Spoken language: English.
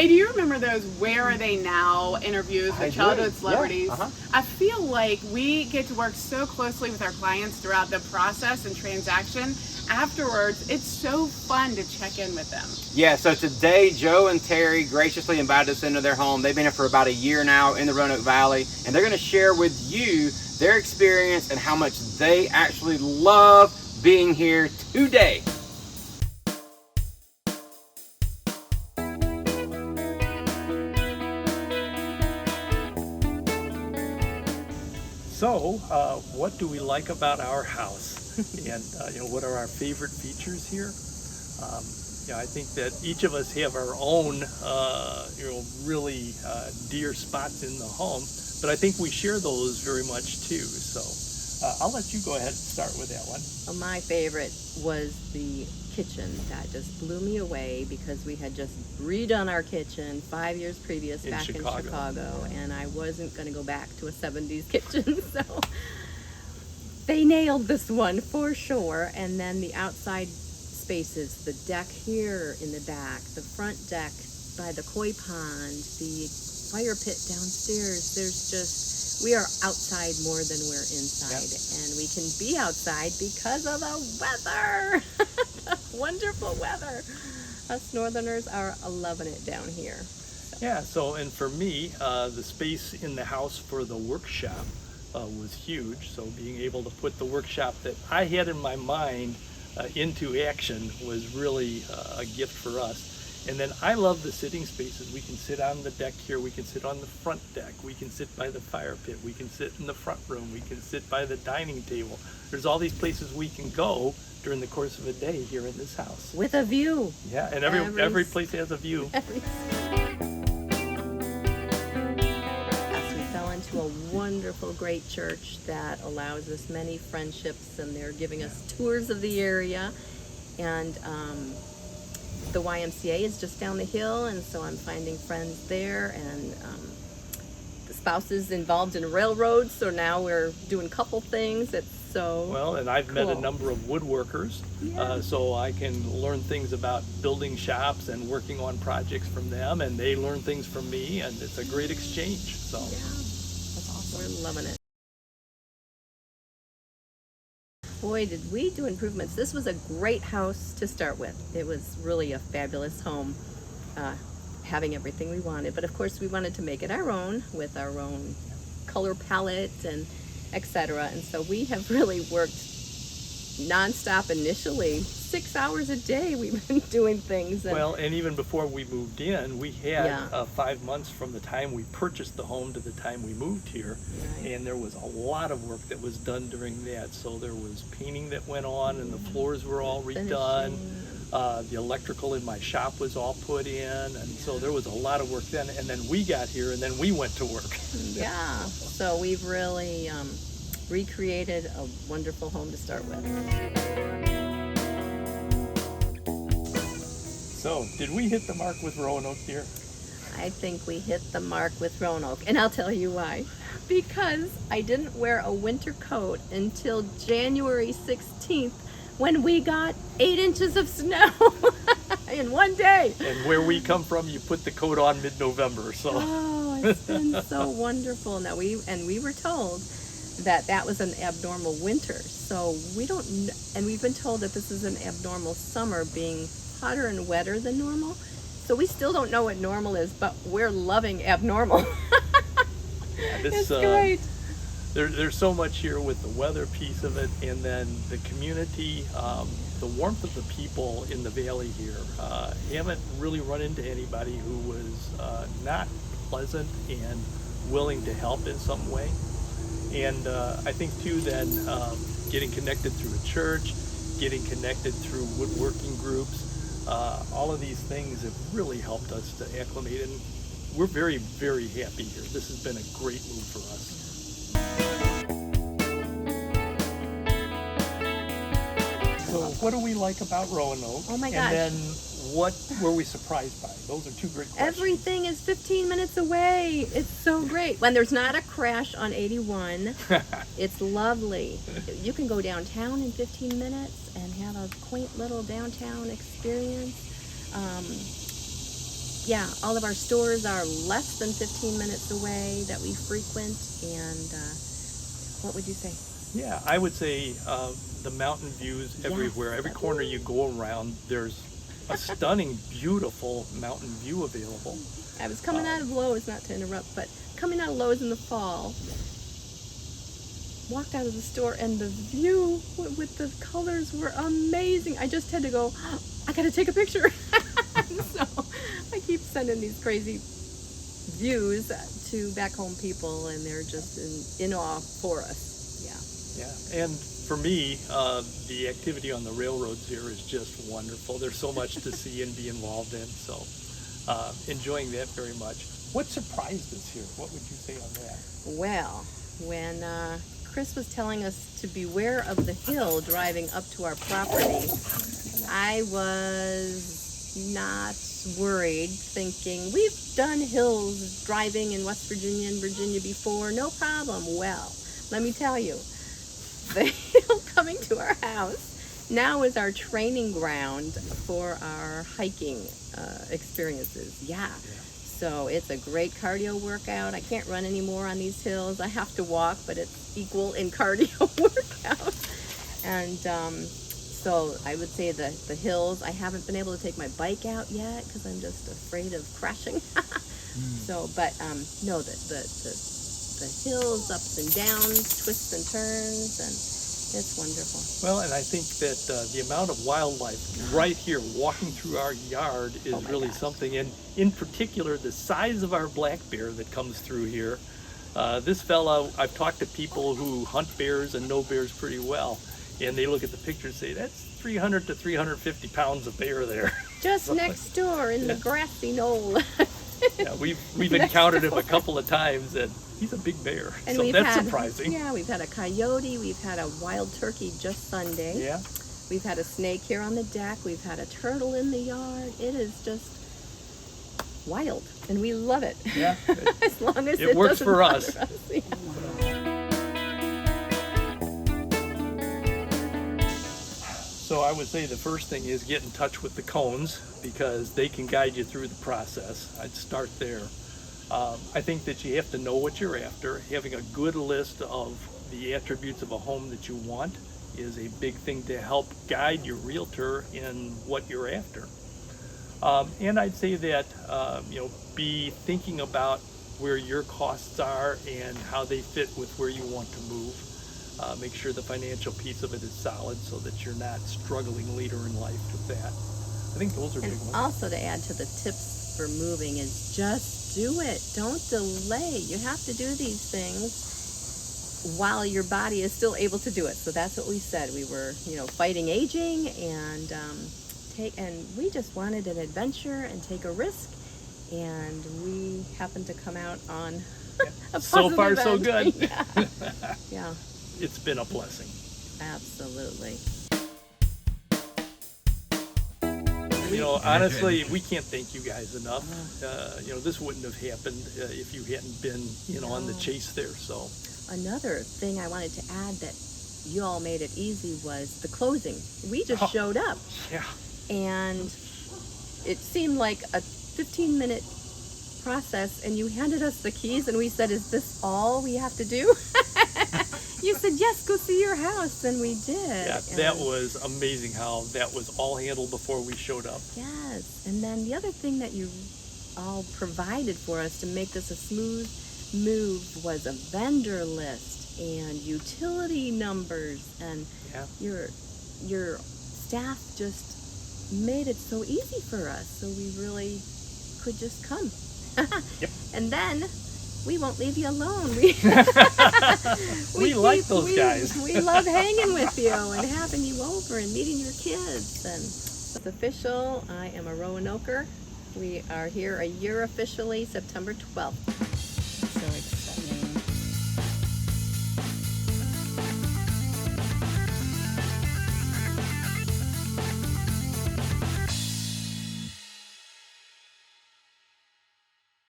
Hey, do you remember those Where Are They Now interviews with childhood celebrities? Yeah. I feel like we get to work so closely with our clients throughout the process and transaction. Afterwards, it's so fun to check in with them. Yeah, so today Joe and Terry graciously invited us into their home. They've been here for about a year now in the Roanoke Valley, and they're going to share with you their experience and how much they actually love being here today. So, what do we like about our house? And what are our favorite features here? I think that each of us have our own, really dear spots in the home, but I think we share those very much too. So, I'll let you go ahead and start with that one. Well, my favorite was the kitchen. That just blew me away because we had just redone our kitchen 5 years previous back in Chicago, and I wasn't going to go back to a 70s kitchen, so they nailed this one for sure. And then the outside spaces, the deck here in the back, the front deck by the koi pond, the fire pit downstairs. We are outside more than we're inside. Yep. And we can be outside because of the weather. Wonderful weather. Us Northerners are loving it down here. So and for me, the space in the house for the workshop was huge. So being able to put the workshop that I had in my mind into action was really a gift for us. And then I love the sitting spaces. We can sit on the deck here, we can sit on the front deck, we can sit by the fire pit, we can sit in the front room, we can sit by the dining table. There's all these places we can go during the course of a day here in this house. With a view. Yeah, and every place has a view. Yes, we fell into a wonderful, great church that allows us many friendships, and they're giving us tours of the area. And the YMCA is just down the hill, and so I'm finding friends there, and the spouse is involved in railroads, so now we're doing couple things. It's so well, and I've cool. met a number of woodworkers, so I can learn things about building shops and working on projects from them, and they learn things from me, and it's a great exchange. So yeah, that's awesome. We're loving it. Boy, did we do improvements. This was a great house to start with. It was really a fabulous home, having everything we wanted. But of course, we wanted to make it our own with our own color palette and etc. And so we have really worked nonstop initially. 6 hours a day we've been doing things. And even before we moved in, we had 5 months from the time we purchased the home to the time we moved here. Right. And there was a lot of work that was done during that. So there was painting that went on, and the floors were all redone. The electrical in my shop was all put in, and so there was a lot of work then. And then we got here, and then we went to work. Yeah, so we've really recreated a wonderful home to start with. So, did we hit the mark with Roanoke here? I think we hit the mark with Roanoke, and I'll tell you why. Because I didn't wear a winter coat until January 16th when we got 8 inches of snow in one day. And where we come from, you put the coat on mid-November, so. Oh, it's been so wonderful. Now we were told that was an abnormal winter, so and we've been told that this is an abnormal summer, being hotter and wetter than normal. So we still don't know what normal is, but we're loving abnormal. It's great. There's so much here with the weather piece of it, and then the community, the warmth of the people in the valley here. Haven't really run into anybody who was not pleasant and willing to help in some way. And I think too then getting connected through a church, getting connected through woodworking groups, all of these things have really helped us to acclimate, and we're very, very happy here. This has been a great move for us. So what do we like about Roanoke? Oh my gosh. And then what were we surprised by? Those are two great questions. Everything is 15 minutes away. It's so great. When there's not a crash on 81, it's lovely. You can go downtown in 15 minutes and have a quaint little downtown experience. yeah, all of our stores are less than 15 minutes away that we frequent. And what would you say? Yeah, I would say the mountain views everywhere. Every corner you go around, there's a stunning, beautiful mountain view available. I was coming out of Lowe's, not to interrupt, but coming out of Lowe's in the fall, walked out of the store, and the view with the colors were amazing. I just had to go, I gotta take a picture. So I keep sending these crazy views to back home people, and they're just in awe for us. Yeah, and for me, the activity on the railroads here is just wonderful. There's so much to see and be involved in, so enjoying that very much. What surprised us here? What would you say on that? Well, when Chris was telling us to beware of the hill driving up to our property, I was not worried, thinking we've done hills driving in West Virginia and Virginia before, no problem. Well, let me tell you, the hill coming to our house now is our training ground for our hiking experiences. Yeah. So it's a great cardio workout. I can't run anymore on these hills. I have to walk, but it's equal in cardio workout. And so I would say the hills, I haven't been able to take my bike out yet because I'm just afraid of crashing. So, but no, the hills, ups and downs, twists and turns, and it's wonderful. Well, and I think that the amount of wildlife right here walking through our yard is really something. And in particular, the size of our black bear that comes through here. This fella, I've talked to people who hunt bears and know bears pretty well, and they look at the picture and say, that's 300 to 350 pounds of bear there. Just next door in the grassy knoll. Yeah, we've encountered him a couple of times, and he's a big bear, and so that's surprising. Yeah, we've had a coyote, we've had a wild turkey just Sunday. Yeah. We've had a snake here on the deck, we've had a turtle in the yard. It is just wild, and we love it. Yeah. As long as it works doesn't for bother us. Yeah. So I would say the first thing is get in touch with the cones, because they can guide you through the process. I'd start there. I think that you have to know what you're after. Having a good list of the attributes of a home that you want is a big thing to help guide your realtor in what you're after. And I'd say that be thinking about where your costs are and how they fit with where you want to move. Make sure the financial piece of it is solid so that you're not struggling later in life with that. I think those are big ones. Also, to add to the tips for moving is just do it. Don't delay. You have to do these things while your body is still able to do it. So that's what we said. We were, fighting aging, and we just wanted an adventure and take a risk, and we happened to come out on a so far positive so end. good. Yeah. It's been a blessing. Absolutely. Honestly, we can't thank you guys enough. This wouldn't have happened if you hadn't been, on the chase there. So another thing I wanted to add that you all made it easy was the closing. We just showed up. Yeah. And it seemed like a 15-minute process, and you handed us the keys, and we said, is this all we have to do? You said, yes, go see your house, and we did. Yeah, that was amazing how that was all handled before we showed up. Yes, and then the other thing that you all provided for us to make this a smooth move was a vendor list and utility numbers, and your staff just made it so easy for us, so we really could just come. Yep. And then we won't leave you alone. We like those guys. We love hanging with you and having you over and meeting your kids. And it's official. I am a Roanoker. We are here a year officially, September 12th. So it's